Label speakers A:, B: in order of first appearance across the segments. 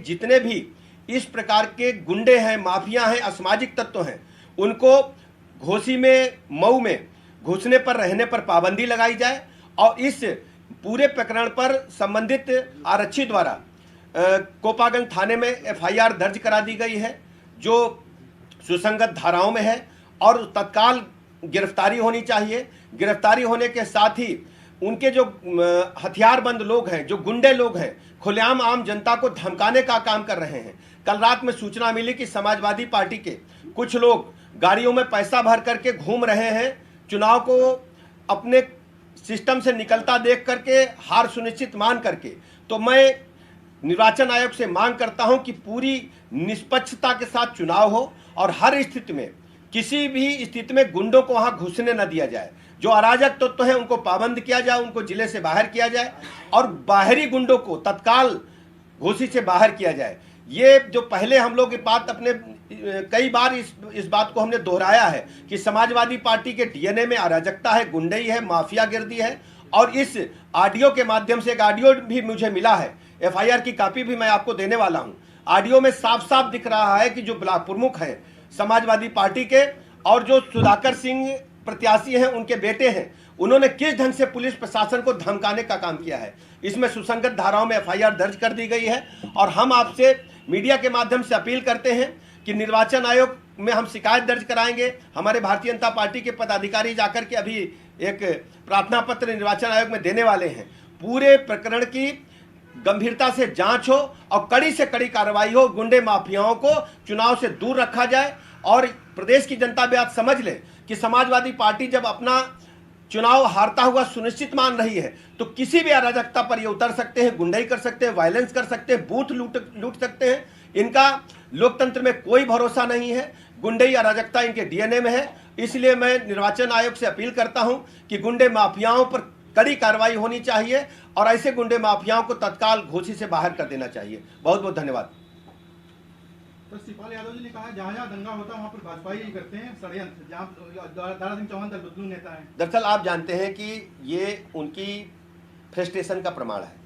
A: जितने भी इस प्रकार के गुंडे हैं, माफिया हैं, असामाजिक तत्व हैं, उनको घोसी में, मऊ में घुसने पर, रहने पर पाबंदी लगाई जाए और इस पूरे प्रकरण पर संबंधित आरक्षी द्वारा कोपागंज थाने में एफआईआर दर्ज करा दी गई है जो सुसंगत धाराओं में है और तत्काल गिरफ्तारी होनी चाहिए। गिरफ्तारी होने के साथ ही उनके जो हथियारबंद लोग हैं, जो गुंडे लोग हैं, खुलेआम आम जनता को धमकाने का काम कर रहे हैं। कल रात में सूचना मिली कि समाजवादी पार्टी के कुछ लोग गाड़ियों में पैसा भर करके घूम रहे हैं, चुनाव को अपने सिस्टम से निकलता देख करके, हार सुनिश्चित मान करके। तो मैं निर्वाचन आयोग से मांग करता हूं कि पूरी निष्पक्षता के साथ चुनाव हो और हर स्थिति में, किसी भी स्थिति में गुंडों को वहां घुसने न दिया जाए। जो अराजक तत्व हैं उनको पाबंद किया जाए, उनको जिले से बाहर किया जाए और बाहरी गुंडों को तत्काल घोसी से बाहर किया जाए। ये जो पहले हम लोग बात अपने कई बार इस बात को हमने दोहराया है कि समाजवादी पार्टी के डीएनए में अराजकता है, गुंडई है, माफियागिर्दी है। और इस ऑडियो के माध्यम से एक ऑडियो भी मुझे मिला है, एफआईआर की कॉपी भी मैं आपको देने वाला हूं। ऑडियो में साफ साफ दिख रहा है कि जो ब्लॉक प्रमुख हैं समाजवादी पार्टी के और जो सुधाकर सिंह प्रत्याशी हैं, उनके बेटे हैं, उन्होंने किस ढंग से पुलिस प्रशासन को धमकाने का काम किया है। इसमें सुसंगत धाराओं में एफआईआर दर्ज कर दी गई है और हम आपसे मीडिया के माध्यम से अपील करते हैं कि निर्वाचन आयोग में हम शिकायत दर्ज कराएंगे। हमारे भारतीय जनता पार्टी के पदाधिकारी जाकर के अभी एक प्रार्थना पत्र निर्वाचन आयोग में देने वाले हैं। पूरे प्रकरण की गंभीरता से जांच हो और कड़ी से कड़ी कार्रवाई हो। गुंडे माफियाओं को चुनाव से दूर रखा जाए और प्रदेश की जनता भी आज समझ ले कि समाजवादी पार्टी जब अपना चुनाव हारता हुआ सुनिश्चित मान रही है तो किसी भी अराजकता पर ये उतर सकते हैं, गुंडाई कर सकते हैं, वायलेंस कर सकते हैं, बूथ लूट सकते हैं। इनका लोकतंत्र में कोई भरोसा नहीं है। गुंडई अराजकता इनके डीएनए में है। इसलिए मैं निर्वाचन आयोग से अपील करता हूं कि गुंडे माफियाओं पर कड़ी कार्रवाई होनी चाहिए और ऐसे गुंडे माफियाओं को तत्काल घोसी से बाहर कर देना चाहिए। बहुत बहुत धन्यवाद।
B: तो शिवपाल यादव जी ने कहा जहां जहां दंगा होता है वहां पर भाजपा ही करते हैं षड्यंत्र, जहां दारा सिंह चौहान दल बदलू नेता है।
A: दरअसल आप जानते हैं कि ये उनकी फ्रस्ट्रेशन का प्रमाण है।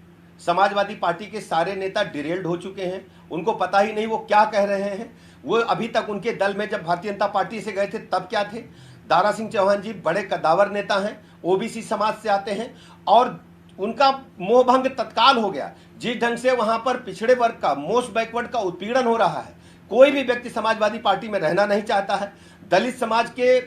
A: समाजवादी पार्टी के सारे नेता डिरेल्ड हो चुके हैं, उनको पता ही नहीं वो क्या कह रहे हैं। वो अभी तक उनके दल में जब भारतीय जनता पार्टी से गए थे तब क्या थे। दारा सिंह चौहान जी बड़े कद्दावर नेता हैं, ओबीसी समाज से आते हैं और उनका मोहभंग तत्काल हो गया। जिस ढंग से वहां पर पिछड़े वर्ग का, मोस्ट बैकवर्ड का उत्पीड़न हो रहा है, कोई भी व्यक्ति समाजवादी पार्टी में रहना नहीं चाहता है। दलित समाज के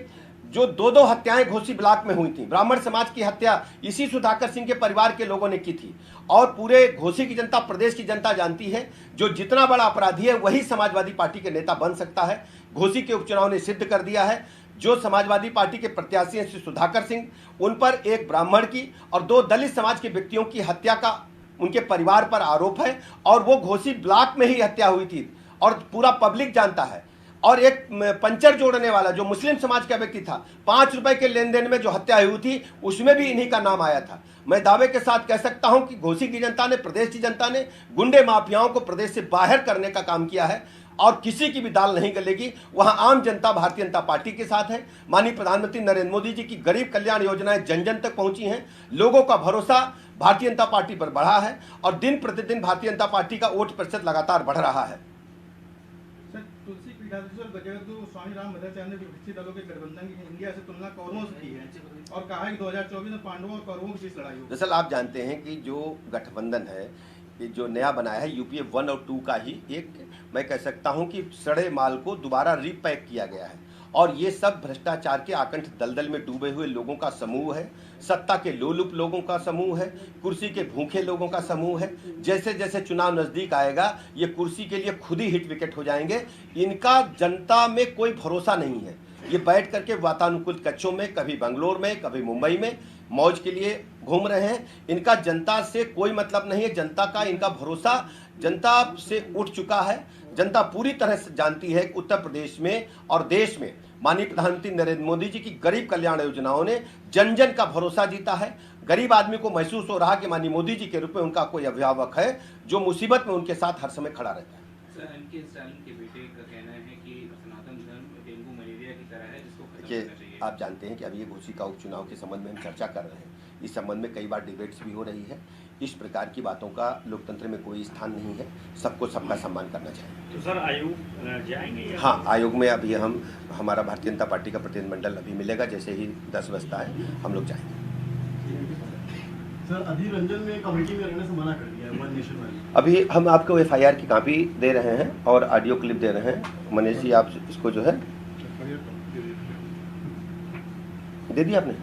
A: जो दो हत्याएं घोसी ब्लॉक में हुई थी, ब्राह्मण समाज की हत्या इसी सुधाकर सिंह के परिवार के लोगों ने की थी और पूरे घोसी की जनता, प्रदेश की जनता जानती है जो जितना बड़ा अपराधी है वही समाजवादी पार्टी के नेता बन सकता है। घोसी के उपचुनाव ने सिद्ध कर दिया है। जो समाजवादी पार्टी के प्रत्याशी हैं सुधाकर सिंह, उन पर एक ब्राह्मण की और 2 दलित समाज के व्यक्तियों की हत्या का उनके परिवार पर आरोप है और वो घोसी ब्लॉक में ही हत्या हुई थी और पूरा पब्लिक जानता है। और एक पंचर जोड़ने वाला जो मुस्लिम समाज का व्यक्ति था, 5 रुपए के लेन देन में जो हत्या हुई थी उसमें भी इन्हीं का नाम आया था। मैं दावे के साथ कह सकता हूं कि घोसी की जनता ने, प्रदेश की जनता ने गुंडे माफियाओं को प्रदेश से बाहर करने का काम किया है और किसी की भी दाल नहीं गलेगी। वहां आम जनता भारतीय जनता पार्टी के साथ है। माननीय प्रधानमंत्री नरेंद्र मोदी जी की गरीब कल्याण योजनाएं जन जन तक पहुंची हैं। लोगों का भरोसा भारतीय जनता पार्टी पर बढ़ा है और दिन प्रतिदिन भारतीय जनता पार्टी का वोट प्रतिशत लगातार बढ़ रहा है।
B: तुलसी पीठाधीश्वर गजगद्गुरु स्वामी राम भद्राचार्य ने विपक्षी दलों के गठबंधन की इंडिया से तुलना कौरवों से की है और कहा है कि 2024 में पांडवों और कौरवों की बीच लड़ाई होगी।
A: दरअसल आप जानते हैं कि जो गठबंधन है, ये जो नया बनाया है यूपीए 1 और 2 का ही एक, मैं कह सकता हूं कि सड़े माल को दोबारा रीपैक किया गया है और ये सब भ्रष्टाचार के आकंठ दलदल में डूबे हुए लोगों का समूह है, सत्ता के लोलुप लोगों का समूह है, कुर्सी के भूखे लोगों का समूह है। जैसे जैसे चुनाव नजदीक आएगा ये कुर्सी के लिए खुद ही हिट विकेट हो जाएंगे। इनका जनता में कोई भरोसा नहीं है। ये बैठ करके वातानुकूलित कक्षों में, कभी बंगलोर में, कभी मुंबई में मौज के लिए घूम रहे हैं। इनका जनता से कोई मतलब नहीं है। जनता का इनका भरोसा जनता से उठ चुका है। जनता पूरी तरह से जानती है कि उत्तर प्रदेश में और देश में माननीय प्रधानमंत्री नरेंद्र मोदी जी की गरीब कल्याण योजनाओं ने जन जन का भरोसा जीता है। गरीब आदमी को महसूस हो रहा कि माननीय मोदी जी के रूप में उनका कोई अभिभावक है जो मुसीबत में उनके साथ हर समय खड़ा रहता है।
C: सर, के बेटे का कहना है कि सनातन धर्म डेंगू मलेरिया की तरह है जिसको खत्म
A: देखिए,
C: करना चाहिए।
A: आप जानते हैं कि अभी ये घोसी का उपचुनाव के संबंध में हम चर्चा कर रहे हैं। इस संबंध में कई बार डिबेट्स भी हो रही है। इस प्रकार की बातों का लोकतंत्र में कोई स्थान नहीं है। सबको सबका सम्मान करना चाहिए।
D: तो सर आयोग जाएंगे या?
A: हाँ, आयोग में अभी हमारा भारतीय जनता पार्टी का प्रतिनिधिमंडल अभी मिलेगा। जैसे ही 10 बजता है हम लोग जाएंगे।
E: सर अधीर रंजन ने कमेटी में रहने से मना कर दिया है वन नेशन वाले।
A: अभी हम आपको FIR की कॉपी दे रहे हैं और ऑडियो क्लिप दे रहे हैं। मनीष जी, आप इसको जो है दे दिया आपने?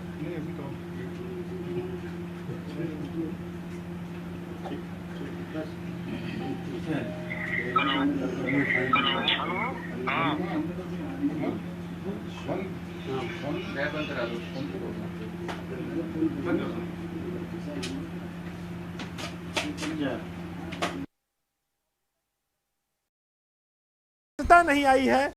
C: बंद करा दो।
F: नहीं आई है